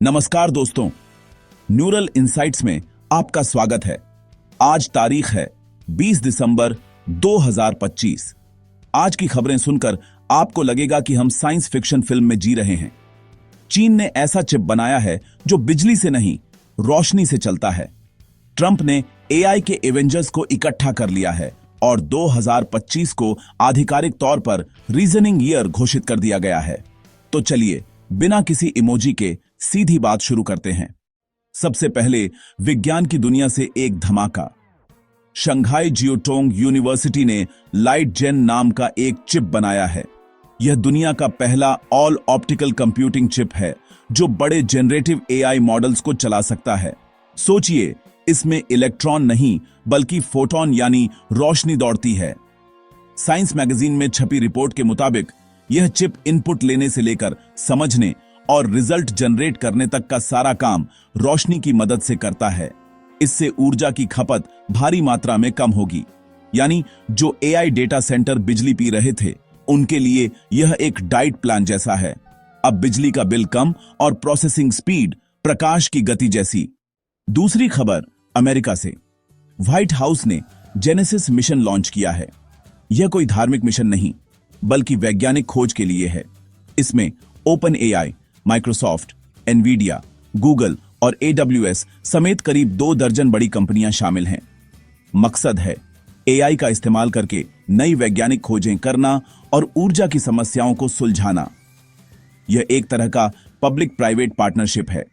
नमस्कार दोस्तों, neural insights में आपका स्वागत है। आज तारीख है 20 दिसंबर 2025। आज की खबरें सुनकर आपको लगेगा कि हम साइंस फिक्शन फिल्म में जी रहे हैं। चीन ने ऐसा चिप बनाया है जो बिजली से नहीं, रोशनी से चलता है। ट्रंप ने एआई के एवेंजर्स को इकट्ठा कर लिया है और 2025 को आधिकारिक तौर पर रीजनिंग ईयर घोषित कर दिया गया है। तो चलिए बिना किसी इमोजी के सीधी बात शुरू करते हैं। सबसे पहले विज्ञान की दुनिया से एक धमाका। शंघाई जियोटोंग यूनिवर्सिटी ने लाइट जेन नाम का एक चिप बनाया है। यह दुनिया का पहला ऑल ऑप्टिकल कंप्यूटिंग चिप है जो बड़े जनरेटिव एआई मॉडल्स को चला सकता है। सोचिए, इसमें इलेक्ट्रॉन नहीं बल्कि फोटॉन यानी रोशनी दौड़ती है। साइंस मैगजीन में छपी रिपोर्ट के मुताबिक यह चिप इनपुट लेने से लेकर समझने और रिजल्ट जनरेट करने तक का सारा काम रोशनी की मदद से करता है। इससे ऊर्जा की खपत भारी मात्रा में कम होगी। यानी जो एआई डेटा सेंटर बिजली पी रहे थे उनके लिए यह एक डाइट प्लान जैसा है। अब बिजली का बिल कम और प्रोसेसिंग स्पीड प्रकाश की गति जैसी। दूसरी खबर अमेरिका से। व्हाइट हाउस ने जेनेसिस मिशन लॉन्च किया है। यह कोई धार्मिक मिशन नहीं बल्कि वैज्ञानिक खोज के लिए है। इसमें open AI, Microsoft, Nvidia, Google और AWS समेत करीब 2 दर्जन बड़ी कंपनियां शामिल हैं। मकसद है एआई का इस्तेमाल करके नई वैज्ञानिक खोजें करना और ऊर्जा की समस्याओं को सुलझाना। यह एक तरह का पब्लिक प्राइवेट पार्टनरशिप है।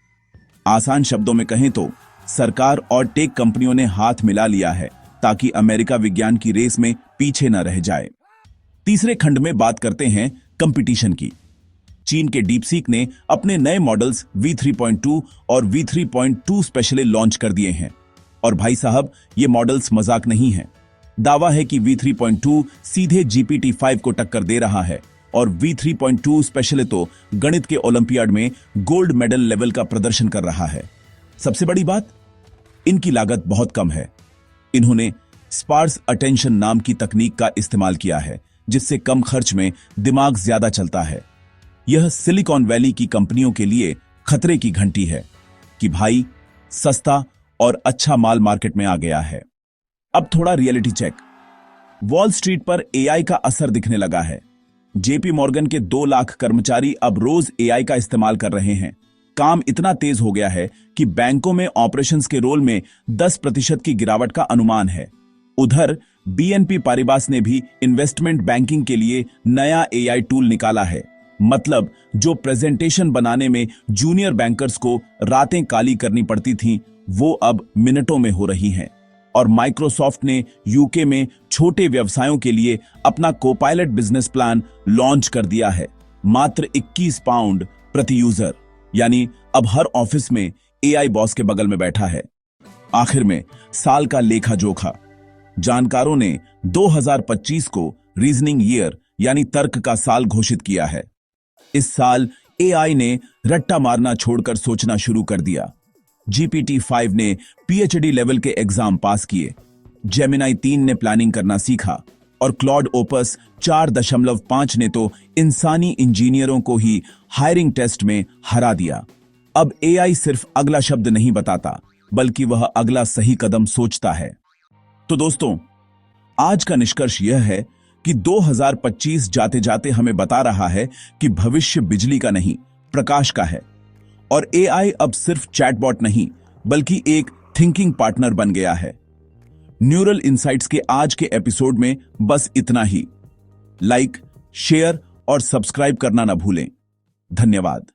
आसान शब्दों में कहें तो सरकार और टेक कंपनियों ने हाथ मिला लिया है ताकि अमेरिका विज्ञान की रेस में पीछे न रह जाए। तीसरे खंड में बात करते हैं कंपटीशन की। चीन के डीपसीक ने अपने नए मॉडल्स V3.2 और V3.2 स्पेशली लॉन्च कर दिए हैं। और भाई साहब, ये मॉडल्स मजाक नहीं हैं। दावा है कि V3.2 सीधे GPT-5 को टक्कर दे रहा है और V3.2 स्पेशली तो गणित के ओलंपियाड में गोल्ड मेडल लेवल का प्रदर्शन कर रहा है। सबसे बड़ी बात, इनकी लागत बहुत कम है। इन्होंने स्पार्स अटेंशन नाम की तकनीक का इस्तेमाल किया है जिससे कम खर्च में दिमाग ज्यादा चलता है। यह सिलिकॉन वैली की कंपनियों के लिए खतरे की घंटी है कि भाई सस्ता और अच्छा माल मार्केट में आ गया है। अब थोड़ा रियलिटी चेक। वॉल स्ट्रीट पर एआई का असर दिखने लगा है। जेपी मॉर्गन के 2 लाख कर्मचारी अब रोज एआई का इस्तेमाल कर रहे हैं। काम इतना तेज हो गया है कि बैंकों में ऑपरेशंस के रोल में 10% की गिरावट का अनुमान है। उधर BNP पारिबास ने भी इन्वेस्टमेंट बैंकिंग के लिए नया एआई टूल निकाला है। मतलब जो प्रेजेंटेशन बनाने में जूनियर बैंकर्स को रातें काली करनी पड़ती थीं, वो अब मिनटों में हो रही हैं। और माइक्रोसॉफ्ट ने यूके में छोटे व्यवसायों के लिए अपना कोपायलट बिजनेस प्लान लॉन्च कर दिया है। मात्र 21 पाउंड प्रति यूजर। यानी अब हर ऑफिस में एआई बॉस के बगल में बैठा है। आखिर में साल का लेखा जोखा। जानकारों ने 2025 को रीजनिंग ईयर यानी तर्क का साल घोषित किया है। इस साल एआई ने रट्टा मारना छोड़कर सोचना शुरू कर दिया। GPT-5 ने PhD लेवल के एग्जाम पास किए। जेमिनाई 3 ने प्लानिंग करना सीखा और क्लॉड ओपस 4.5 ने तो इंसानी इंजीनियरों को ही हायरिंग टेस्ट में हरा दिया। अब एआई सिर्फ अगला शब्द नहीं बताता बल्कि वह अगला सही कदम सोचता है। तो दोस्तों, आज का निष्कर्ष यह है कि 2025 जाते जाते हमें बता रहा है कि भविष्य बिजली का नहीं, प्रकाश का है। और एआई अब सिर्फ चैटबॉट नहीं बल्कि एक थिंकिंग पार्टनर बन गया है। न्यूरल इंसाइट्स के आज के एपिसोड में बस इतना ही। लाइक, शेयर और सब्सक्राइब करना ना भूलें। धन्यवाद।